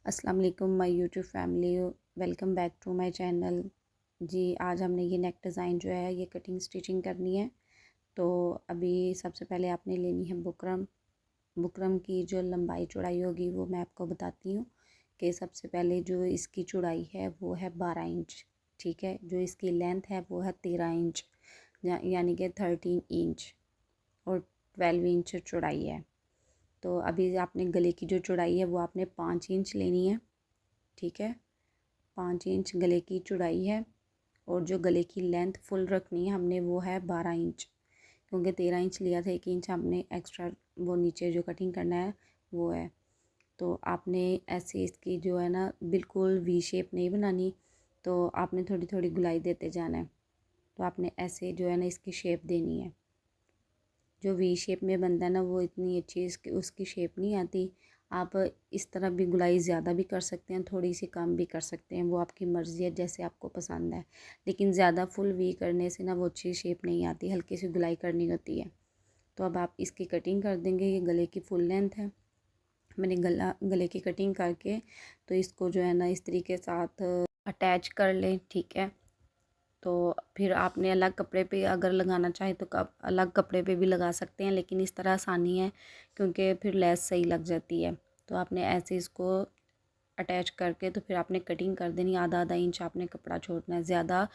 अस्सलाम वालेकुम my YouTube family, welcome back to my channel. जी, आज हमने ये नेक डिज़ाइन जो है ये कटिंग स्टिचिंग करनी है। तो अभी सबसे पहले आपने लेनी है बुकरम। बुकरम की जो लंबाई चौड़ाई होगी वो मैं आपको बताती हूँ कि सबसे पहले जो इसकी चौड़ाई है वो है 12 इंच। ठीक है, जो इसकी लेंथ है वो है 13 इंच, यानी कि 13 इंच, और 12 इंच चौड़ाई है। तो अभी आपने गले की जो चौड़ाई है वो आपने 5 इंच लेनी है। ठीक है, 5 इंच गले की चौड़ाई है, और जो गले की लेंथ फुल रखनी है हमने वो है 12 इंच, क्योंकि 13 इंच लिया था, 1 इंच हमने एक्स्ट्रा वो नीचे जो कटिंग करना है वो है। तो आपने ऐसे इसकी जो है ना बिल्कुल वी शेप नहीं बनानी, तो आपने थोड़ी थोड़ी गुलाई देते जाना है। तो आपने ऐसे जो है ना इसकी शेप देनी है। जो वी शेप में बनता है ना वो इतनी अच्छी इसकी उसकी शेप नहीं आती। आप इस तरह भी गुलाई ज़्यादा भी कर सकते हैं, थोड़ी सी कम भी कर सकते हैं, वो आपकी मर्ज़ी है जैसे आपको पसंद है। लेकिन ज़्यादा फुल वी करने से ना वो अच्छी शेप नहीं आती, हल्की सी गुलाई करनी होती है। तो अब आप इसकी कटिंग कर देंगे। ये गले की फुल लेंथ है, मैंने गले की कटिंग करके तो इसको जो है ना इस तरीके के साथ अटैच कर लें। ठीक है, तो फिर आपने अलग कपड़े पे अगर लगाना चाहे तो अलग कपड़े पे भी लगा सकते हैं, लेकिन इस तरह आसानी है क्योंकि फिर लेस सही लग जाती है। तो आपने ऐसे इसको अटैच करके तो फिर आपने कटिंग कर देनी। आधा आधा इंच आपने कपड़ा छोड़ना है, ज़्यादा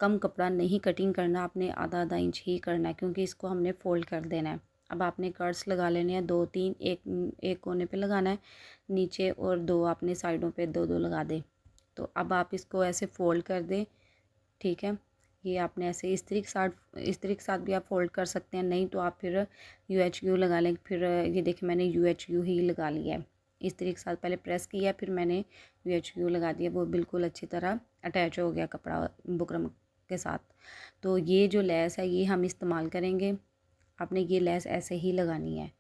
कम कपड़ा नहीं कटिंग करना, आपने आधा आधा इंच ही करना है क्योंकि इसको हमने फ़ोल्ड कर देना है। अब आपने कर्ट्स लगा लेने हैं 2-3, एक कोने पे लगाना है नीचे, और 2 आपने साइडों पे 2-2 लगा दें। तो अब आप इसको ऐसे फ़ोल्ड कर दें। ठीक है, ये आपने ऐसे इस्त्री के साथ भी आप फोल्ड कर सकते हैं, नहीं तो आप फिर UHU लगा लें। फिर ये देखिए मैंने UHU ही लगा लिया है। इस्त्री के साथ पहले प्रेस किया, फिर मैंने UHU लगा दिया, वो बिल्कुल अच्छी तरह अटैच हो गया कपड़ा बुकरम के साथ। तो ये जो लेस है ये हम इस्तेमाल करेंगे। आपने ये लेस ऐसे ही लगानी है।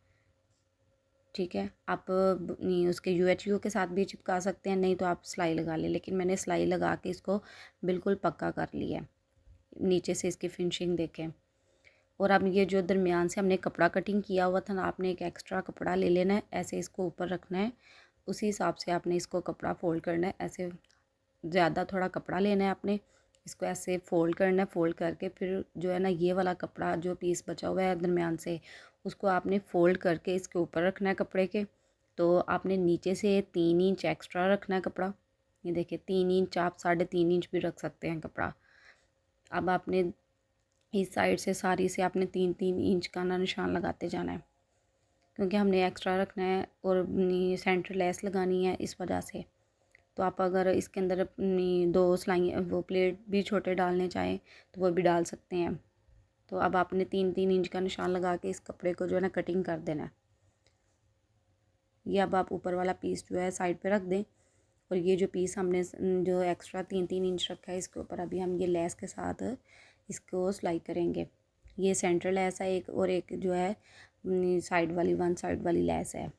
ठीक है, आप उसके UHU के साथ भी चिपका सकते हैं, नहीं तो आप सिलाई लगा लें, लेकिन मैंने सिलाई लगा के इसको बिल्कुल पक्का कर लिया है। नीचे से इसकी फिनिशिंग देखें। और अब ये जो दरमियान से हमने कपड़ा कटिंग किया हुआ था ना, आपने एक एक्स्ट्रा कपड़ा ले लेना है, ऐसे इसको ऊपर रखना है, उसी हिसाब से आपने इसको कपड़ा फ़ोल्ड करना है। ऐसे ज़्यादा थोड़ा कपड़ा लेना है आपने, इसको ऐसे फ़ोल्ड करना है। फ़ोल्ड करके फिर जो है ना ये वाला कपड़ा जो पीस बचा हुआ है दरमियान से, उसको आपने फ़ोल्ड करके इसके ऊपर रखना है कपड़े के। तो आपने नीचे से 3 इंच एक्स्ट्रा रखना है कपड़ा। ये देखिए 3 इंच, आप 3.5 इंच भी रख सकते हैं कपड़ा। अब आपने इस साइड से सारी से आपने 3-3 इंच का ना निशान लगाते जाना है, क्योंकि हमने एक्स्ट्रा रखना है और सेंटर लेस लगानी है इस वजह से। तो आप अगर इसके अंदर अपनी 2 सिलाई वो प्लेट भी छोटे डालने चाहें तो वो भी डाल सकते हैं। तो अब आपने 3-3 इंच का निशान लगा के इस कपड़े को जो है ना कटिंग कर देना है। ये अब आप ऊपर वाला पीस जो है साइड पे रख दें, और ये जो पीस हमने जो एक्स्ट्रा 3-3 इंच रखा है इसके ऊपर अभी हम ये लेस के साथ इसको सिलाई करेंगे। ये सेंटर लेस है एक, और एक जो है साइड वाली वन साइड वाली लेस है।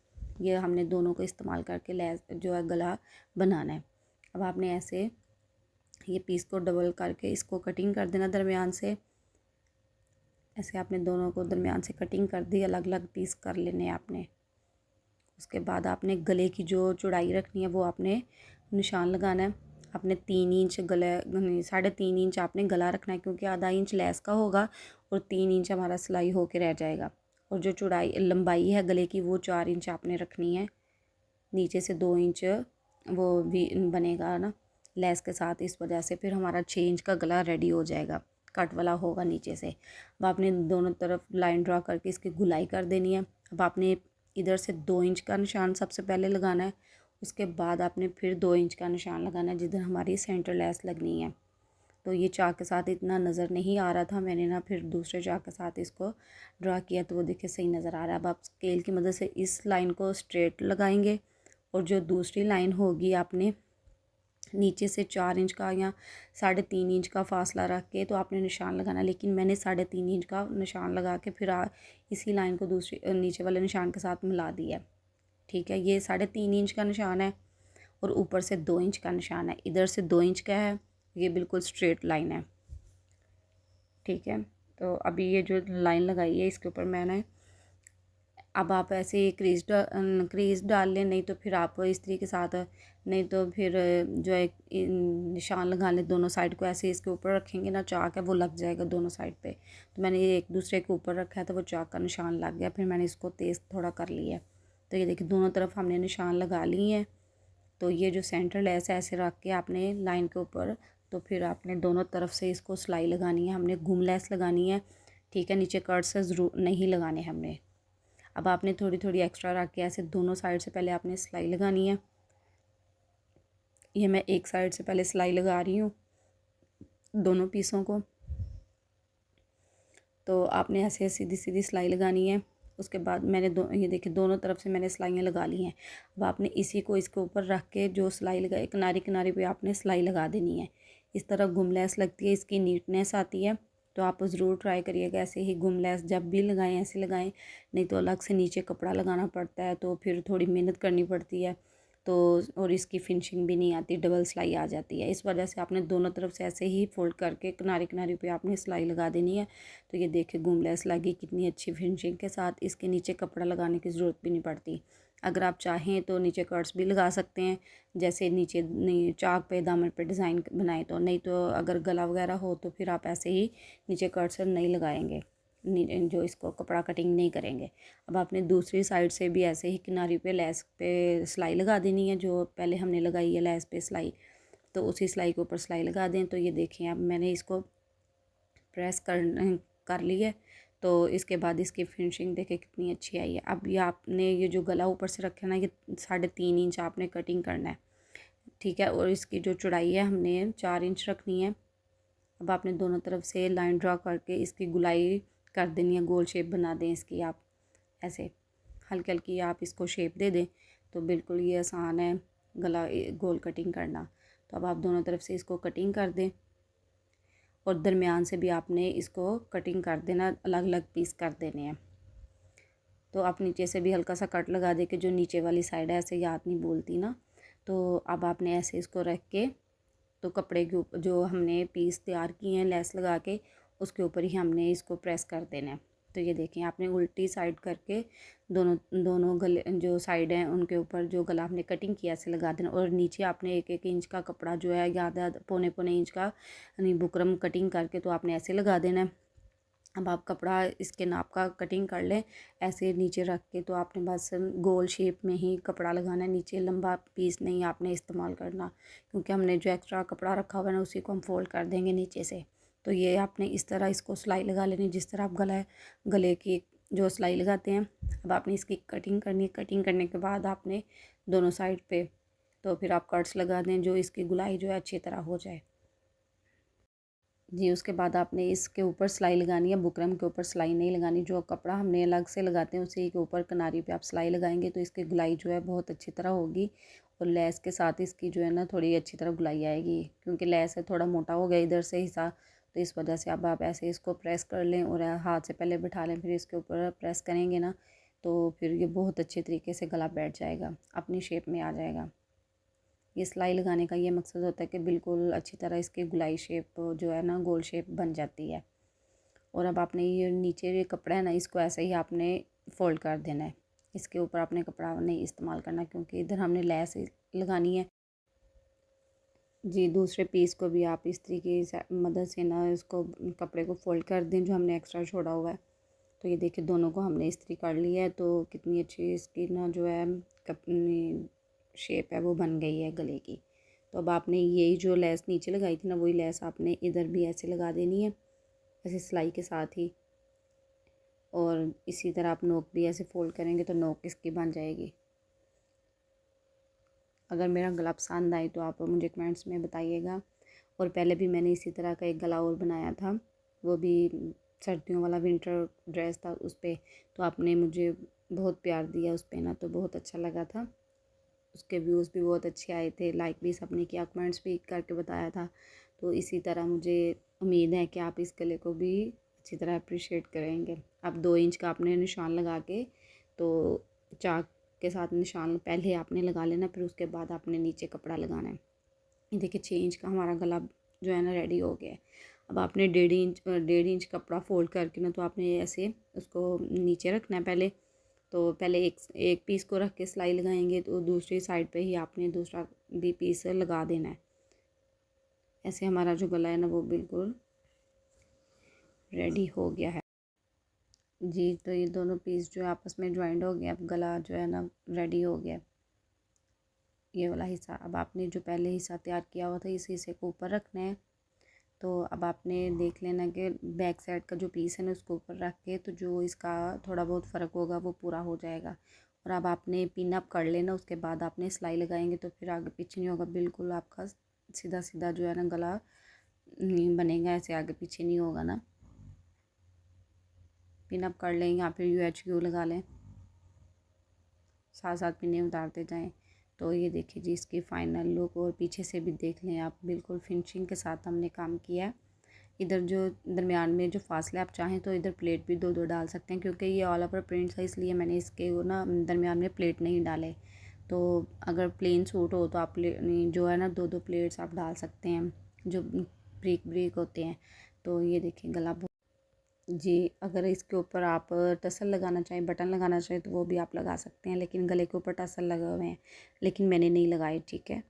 ये हमने दोनों को इस्तेमाल करके लेस जो है गला बनाना है। अब आपने ऐसे ये पीस को डबल करके इसको कटिंग कर देना दरमियान से। ऐसे आपने दोनों को दरमियान से कटिंग कर दी, अलग अलग पीस कर लेने आपने। उसके बाद आपने गले की जो चौड़ाई रखनी है वो आपने निशान लगाना है। आपने 3 इंच गला 3.5 इंच आपने गला रखना है, क्योंकि आधा इंच लेस का होगा और 3 इंच हमारा सिलाई होके रह जाएगा। और जो चौड़ाई लंबाई है गले की वो 4 इंच आपने रखनी है। नीचे से 2 इंच वो भी बनेगा ना लेस के साथ, इस वजह से फिर हमारा 6 इंच का गला रेडी हो जाएगा, कट वाला होगा नीचे से। अब आपने दोनों तरफ लाइन ड्रा करके इसकी गुलाई कर देनी है। अब आपने इधर से 2 इंच का निशान सबसे पहले लगाना है, उसके बाद आपने फिर 2 इंच का निशान लगाना है जिधर हमारी सेंटर लेस लगनी है। तो ये चाक के साथ इतना नज़र नहीं आ रहा था, मैंने ना फिर दूसरे चाक के साथ इसको ड्रा किया तो वो देखिए सही नज़र आ रहा है। अब आप स्केल की मदद से इस लाइन को स्ट्रेट लगाएंगे, और जो दूसरी लाइन होगी आपने नीचे से 4 इंच का या 3.5 इंच का फासला रख के तो आपने निशान लगाना, लेकिन मैंने 3.5 इंच का निशान लगा के फिर इसी लाइन को दूसरी नीचे वाले निशान के साथ मिला दिया। ठीक है, ये 3.5 इंच का निशान है और ऊपर से 2 इंच का निशान है। इधर से 2 इंच का है, ये बिल्कुल स्ट्रेट लाइन है। ठीक है, तो अभी ये जो लाइन लगाई है इसके ऊपर मैंने अब आप ऐसे क्रीज डाल लें, नहीं तो फिर आप इस्त्री के साथ, नहीं तो फिर जो है निशान लगा लें दोनों साइड को। ऐसे इसके ऊपर रखेंगे ना, चाक है वो लग जाएगा दोनों साइड पे। तो मैंने ये एक दूसरे के ऊपर रखा है तो वो चाक का निशान लग गया, फिर मैंने इसको तेज़ थोड़ा कर लिया। तो ये देखिए दोनों तरफ हमने निशान लगा लिए हैं। तो ये जो सेंटर लेस है ऐसे रख के आपने लाइन के ऊपर, तो फिर आपने दोनों तरफ से इसको सिलाई लगानी है, हमने घूम लेस लगानी है, ठीक है। नीचे कट से ज़रूर नहीं लगाने हमने। अब आपने थोड़ी थोड़ी एक्स्ट्रा रख के ऐसे दोनों साइड से पहले आपने सिलाई लगानी है। ये मैं एक साइड से पहले सिलाई लगा रही हूँ दोनों पीसों को। तो आपने ऐसे सीधी सीधी सिलाई लगानी है। उसके बाद मैंने ये देखिए दोनों तरफ से मैंने सिलाइयाँ लगा ली हैं। अब आपने इसी को इसके ऊपर रख के जो सिलाई लगाई किनारे किनारे पे आपने सिलाई लगा देनी है। इस तरह गुम लेस लगती है, इसकी नीटनेस आती है। तो आप ज़रूर ट्राई करिएगा ऐसे ही गुम लेस जब भी लगाएं ऐसे लगाएं, नहीं तो अलग से नीचे कपड़ा लगाना पड़ता है, तो फिर थोड़ी मेहनत करनी पड़ती है। तो और इसकी फिनिशिंग भी नहीं आती, डबल सिलाई आ जाती है। इस वजह से आपने दोनों तरफ से ऐसे ही फोल्ड करके किनारे किनारे पे आपने सिलाई लगा देनी है। तो ये देखिए घूम लेस लगी कितनी अच्छी फिनिशिंग के साथ, इसके नीचे कपड़ा लगाने की ज़रूरत भी नहीं पड़ती। अगर आप चाहें तो नीचे कर्ट्स भी लगा सकते हैं, जैसे नीचे चाक पे दामन पे डिज़ाइन बनाए तो। नहीं तो अगर गला वगैरह हो तो फिर आप ऐसे ही नीचे कर्ट्स नहीं लगाएंगे, जो इसको कपड़ा कटिंग नहीं करेंगे। अब आपने दूसरी साइड से भी ऐसे ही किनारी पे लेस पे सिलाई लगा देनी है, जो पहले हमने लगाई है लेस पे सिलाई, तो उसी सिलाई के ऊपर सिलाई लगा दें। तो ये देखें अब मैंने इसको प्रेस कर ली है। तो इसके बाद इसकी फिनिशिंग देखें कितनी अच्छी आई है। अब ये आपने ये जो गला ऊपर से रखा है ना, ये 3.5 इंच आपने कटिंग करना है, ठीक है। और इसकी जो चौड़ाई है हमने 4 इंच रखनी है। अब आपने दोनों तरफ से लाइन ड्रा करके इसकी गुलाई कर देनी है, गोल शेप बना दें इसकी। आप ऐसे हल्की हल्की आप इसको शेप दे दें, तो बिल्कुल ये आसान है गला गोल कटिंग करना। तो अब आप दोनों तरफ से इसको कटिंग कर दें, और दरमियान से भी आपने इसको कटिंग कर देना, अलग अलग पीस कर देने हैं। तो आप नीचे से भी हल्का सा कट लगा दे कि जो नीचे वाली साइड है ऐसे याद नहीं बोलती ना। तो अब आपने ऐसे इसको रख के, तो कपड़े के ऊपर जो हमने पीस तैयार किए हैं लेस लगा के, उसके ऊपर ही हमने इसको प्रेस कर देना है। तो ये देखें आपने उल्टी साइड करके दोनों दोनों गले जो साइड हैं उनके ऊपर जो गला आपने कटिंग किया ऐसे लगा देना। और नीचे आपने 1-1 इंच का कपड़ा जो है, या 1.25 इंच का यानी बुकरम कटिंग करके तो आपने ऐसे लगा देना है। अब आप कपड़ा इसके नाप का कटिंग कर लें ऐसे नीचे रख के, तो आपने बस गोल शेप में ही कपड़ा लगाना है, नीचे लंबा पीस नहीं आपने इस्तेमाल करना, क्योंकि हमने जो एक्स्ट्रा कपड़ा रखा हुआ है ना उसी को हम फोल्ड कर देंगे नीचे से। तो ये आपने इस तरह इसको सिलाई लगा लेनी, जिस तरह आप गले की जो सिलाई लगाते हैं। अब आपने इसकी कटिंग करनी है, कटिंग करने के बाद आपने दोनों साइड पे तो फिर आप कट्स लगा दें, जो इसकी गुलाई जो है अच्छी तरह हो जाए जी। उसके बाद आपने इसके ऊपर सिलाई लगानी है, बुकरम के ऊपर सिलाई नहीं लगानी। जो कपड़ा हमने अलग से लगाते हैं उसी के ऊपर किनारी पे आप सिलाई लगाएंगे, तो इसकी गुलाई जो है बहुत अच्छी तरह होगी। और लेस के साथ इसकी जो है ना थोड़ी अच्छी तरह गुलाई आएगी, क्योंकि लेस है थोड़ा मोटा हो गया इधर से हिस्सा, तो इस वजह से अब आप ऐसे इसको प्रेस कर लें और हाथ से पहले बिठा लें, फिर इसके ऊपर प्रेस करेंगे ना तो फिर ये बहुत अच्छे तरीके से गला बैठ जाएगा, अपनी शेप में आ जाएगा। ये सिलाई लगाने का ये मकसद होता है कि बिल्कुल अच्छी तरह इसकी गुलाई शेप जो है ना गोल शेप बन जाती है। और अब आपने ये नीचे ये कपड़ा है ना इसको ऐसे ही आपने फ़ोल्ड कर देना है, इसके ऊपर आपने कपड़ा नहीं इस्तेमाल करना, क्योंकि इधर हमने लेस लगानी है जी। दूसरे पीस को भी आप इस तरीके की मदद से ना इसको कपड़े को फ़ोल्ड कर दें जो हमने एक्स्ट्रा छोड़ा हुआ है। तो ये देखिए दोनों को हमने इस्त्री कर लिया है, तो कितनी अच्छी इसकी ना जो है अपनी शेप है वो बन गई है गले की। तो अब आपने यही जो लेस नीचे लगाई थी ना वही लेस आपने इधर भी ऐसे लगा देनी है, ऐसे सिलाई के साथ ही। और इसी तरह आप नोक भी ऐसे फोल्ड करेंगे तो नोक इसकी बन जाएगी। अगर मेरा गला पसंद आए तो आप मुझे कमेंट्स में बताइएगा। और पहले भी मैंने इसी तरह का एक गला और बनाया था, वो भी सर्दियों वाला विंटर ड्रेस था उस पर। तो आपने मुझे बहुत प्यार दिया उस पर ना, तो बहुत अच्छा लगा था। उसके व्यूज़ भी बहुत अच्छे आए थे, लाइक भी सबने किया, कमेंट्स भी करके बताया था। तो इसी तरह मुझे उम्मीद है कि आप इस गले को भी अच्छी तरह अप्रिशिएट करेंगे। अब 2 इंच का आपने निशान लगा के, तो चाक के साथ निशान पहले आपने लगा लेना, फिर उसके बाद आपने नीचे कपड़ा लगाना है। ये देखिए 6 इंच का हमारा गला जो है ना रेडी हो गया है। अब आपने 1.5 इंच कपड़ा फोल्ड करके ना, तो आपने ऐसे उसको नीचे रखना है पहले, तो पहले एक एक पीस को रख के सिलाई लगाएंगे तो दूसरी साइड पे ही आपने दूसरा भी पीस लगा देना है। ऐसे हमारा जो गला है ना वो बिल्कुल रेडी हो गया है जी। तो ये दोनों पीस जो है आपस में ज्वाइंट हो गया, अब गला जो है ना रेडी हो गया। ये वाला हिस्सा अब आपने जो पहले हिस्सा तैयार किया हुआ था इस हिस्से को ऊपर रखना है। तो अब आपने देख लेना कि बैक साइड का जो पीस है ना उसको ऊपर रख के तो जो इसका थोड़ा बहुत फ़र्क होगा वो पूरा हो जाएगा। और अब आपने पिन अप कर लेना, उसके बाद आपने सिलाई लगाएंगे तो फिर आगे पीछे नहीं होगा, बिल्कुल आपका सीधा सीधा जो है ना गला बनेगा, ऐसे आगे पीछे नहीं होगा ना। पिन अप कर लें या फिर UHQ लगा लें, साथ साथ पिने उतारते जाएं। तो ये देखिए जी इसकी फ़ाइनल लुक, और पीछे से भी देख लें आप, बिल्कुल फिनिशिंग के साथ हमने काम किया है। इधर जो दरमियान में जो फासले आप चाहें तो इधर प्लेट भी दो दो डाल सकते हैं, क्योंकि ये ऑल ओवर प्रिंट्स है इसलिए मैंने इसके वो ना दरमियान में प्लेट नहीं डाले। तो अगर प्लेन सूट हो तो आप जो है ना दो दो प्लेट्स आप डाल सकते हैं जो ब्रीक ब्रीक होते हैं। तो ये देखिए गला जी, अगर इसके ऊपर आप टसल लगाना चाहें, बटन लगाना चाहें तो वो भी आप लगा सकते हैं, लेकिन गले के ऊपर टसल लगे हुए हैं, लेकिन मैंने नहीं लगाए, ठीक है।